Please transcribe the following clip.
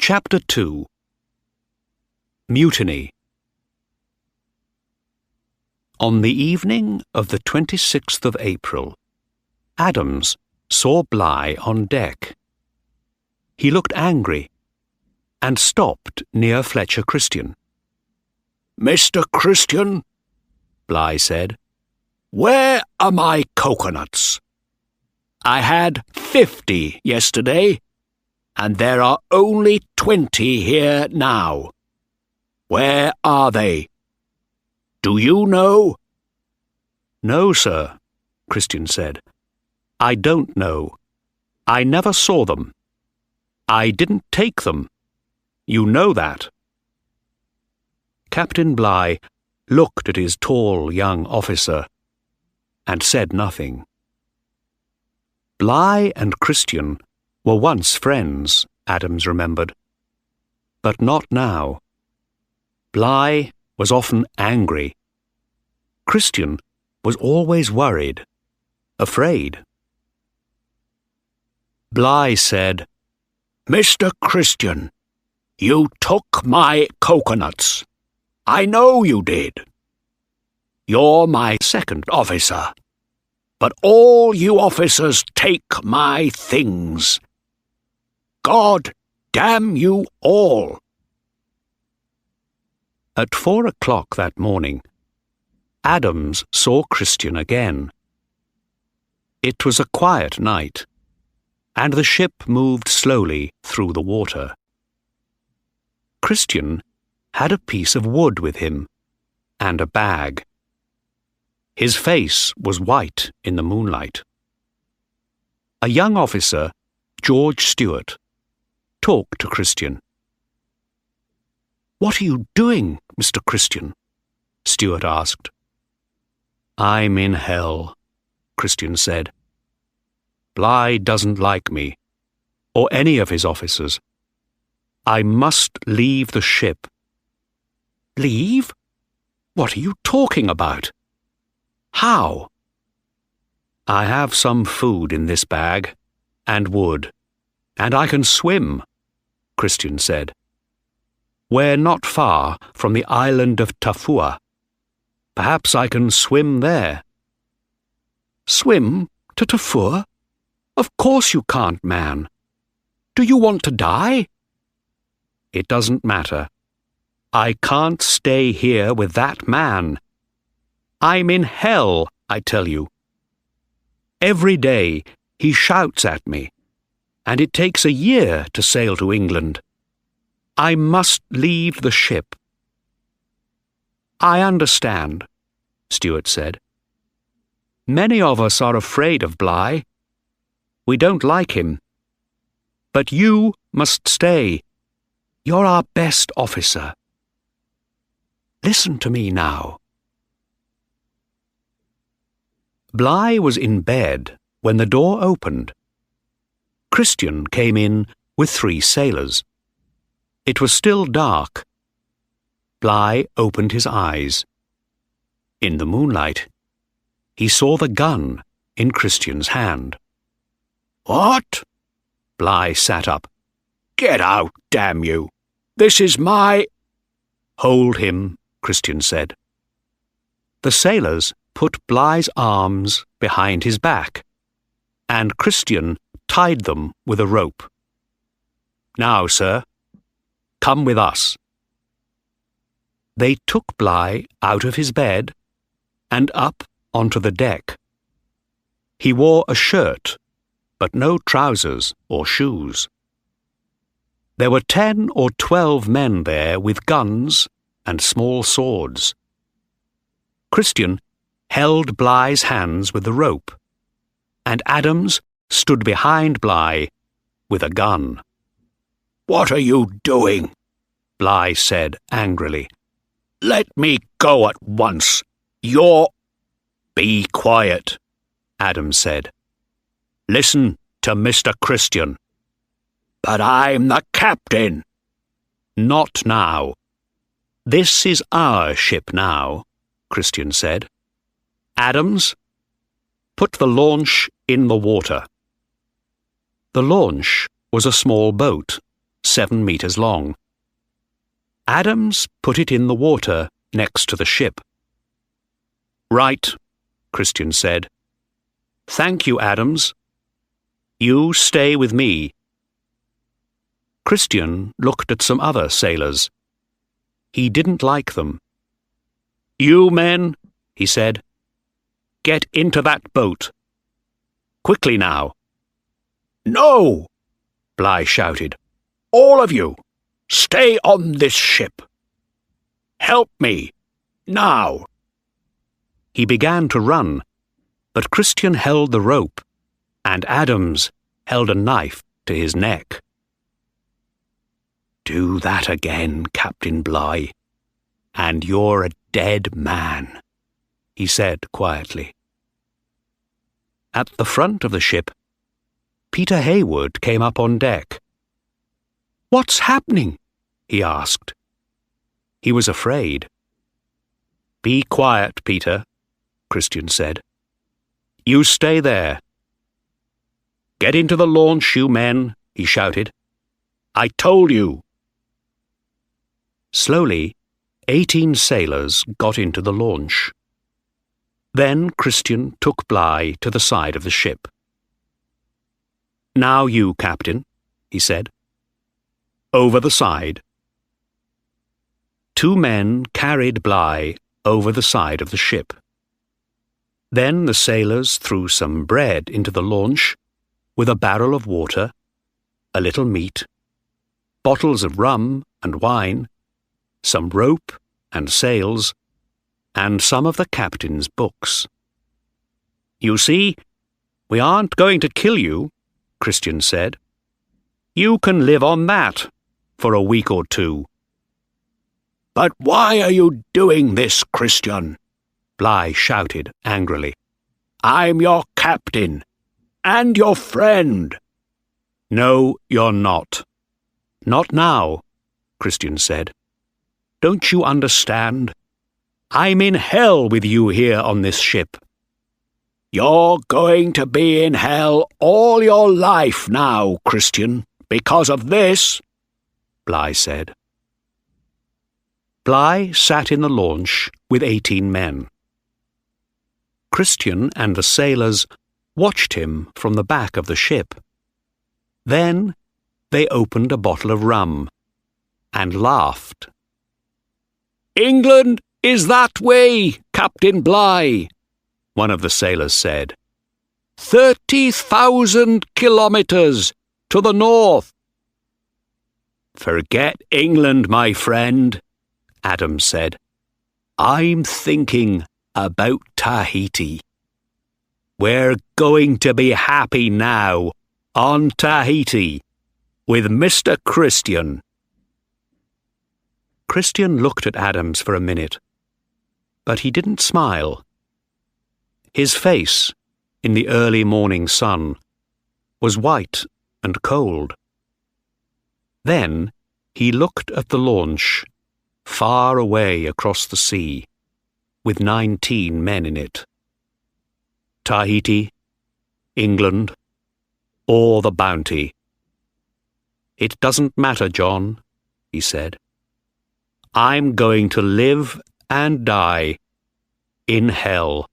Chapter 2. Mutiny. On the evening of the 26th of April, Adams saw Bligh on deck. He looked angry and stopped near Fletcher Christian. "Mr. Christian," Bligh said, "where are my coconuts? I had 50 yesterday, and there are only 20 here now. Where are they? Do you know?" "No, sir," Christian said. "I don't know. I never saw them. I didn't take them. You know that." Captain Bligh looked at his tall young officer and said nothing. Bligh and Christian were once friends, Adams remembered, but not now. Bligh was often angry. Christian was always worried, afraid. Bligh said, "Mr. Christian, you took my coconuts. I know you did. You're my second officer, but all you officers take my things. God damn you all." At 4 o'clock that morning, Adams saw Christian again. It was a quiet night, and the ship moved slowly through the water. Christian had a piece of wood with him and a bag. His face was white in the moonlight. A young officer, George Stewart, talked to Christian. "What are you doing, Mr. Christian?" Stewart asked. "I'm in hell," Christian said. "Bligh doesn't like me, or any of his officers. I must leave the ship." "Leave? What are you talking about? How?" "I have some food in this bag, and wood, and I can swim," Christian said. "We're not far from the island of Tafua. Perhaps I can swim there." "Swim to Tafua? Of course you can't, man. Do you want to die?" "It doesn't matter. I can't stay here with that man. I'm in hell, I tell you. Every day he shouts at me, and it takes a year to sail to England. I must leave the ship." "I understand," Stewart said. "Many of us are afraid of Bligh. We don't like him. But you must stay. You're our best officer. Listen to me now." Bligh was in bed when the door opened. Christian came in with 3 sailors. It was still dark. Bligh opened his eyes. In the moonlight, he saw the gun in Christian's hand. "What?" Bligh sat up. "Get out, damn you! This is my—" "Hold him," Christian said. The sailors put Bligh's arms behind his back, and Christian tied them with a rope. "Now, sir, come with us." They took Bligh out of his bed and up onto the deck. He wore a shirt, but no trousers or shoes. There were 10 or 12 men there with guns and small swords. Christian held Bligh's hands with the rope, and Adams stood behind Bligh with a gun. "What are you doing?" Bligh said angrily. "Let me go at once. You're—" "Be quiet," Adams said. "Listen to Mr. Christian." "But I'm the captain." "Not now. This is our ship now," Christian said. "Adams, put the launch in the water." The launch was a small boat 7 meters long. Adams put it in the water next to the ship. "Right," Christian said. "Thank you, Adams. You stay with me." Christian looked at some other sailors. He didn't like them. "You men," he said, "get into that boat. Quickly now." "No!" Bligh shouted. "All of you, stay on this ship. Help me, now." He began to run, but Christian held the rope, and Adams held a knife to his neck. "Do that again, Captain Bligh, and you're a dead man," he said quietly. At the front of the ship, Peter Hayward came up on deck. "What's happening?" he asked. He was afraid. "Be quiet, Peter," Christian said. "You stay there." "Get into the launch, you men," he shouted. "I told you." Slowly, 18 sailors got into the launch. Then Christian took Bligh to the side of the ship. "Now you, Captain," he said. "Over the side." 2 men carried Bligh over the side of the ship. Then the sailors threw some bread into the launch with a barrel of water, a little meat, bottles of rum and wine, some rope and sails, and some of the captain's books. "You see, we aren't going to kill you," Christian said. "You can live on that for a week or 2. "But why are you doing this, Christian?" Bligh shouted angrily. "I'm your captain, and your friend." "No, you're not. Not now," Christian said. "Don't you understand? I'm in hell with you here on this ship." "You're going to be in hell all your life now, Christian, because of this," Bligh said. Bligh sat in the launch with 18 men. Christian and the sailors watched him from the back of the ship. Then they opened a bottle of rum and laughed. "England is that way, Captain Bligh," one of the sailors said. 30,000 kilometers to the north." "Forget England, my friend," Adams said. "I'm thinking about Tahiti. We're going to be happy now on Tahiti with Mr. Christian." Christian looked at Adams for a minute, but he didn't smile. His face, in the early morning sun, was white and cold. Then he looked at the launch, far away across the sea, with 19 men in it. Tahiti, England, or the Bounty. "It doesn't matter, John," he said. "I'm going to live and die in hell."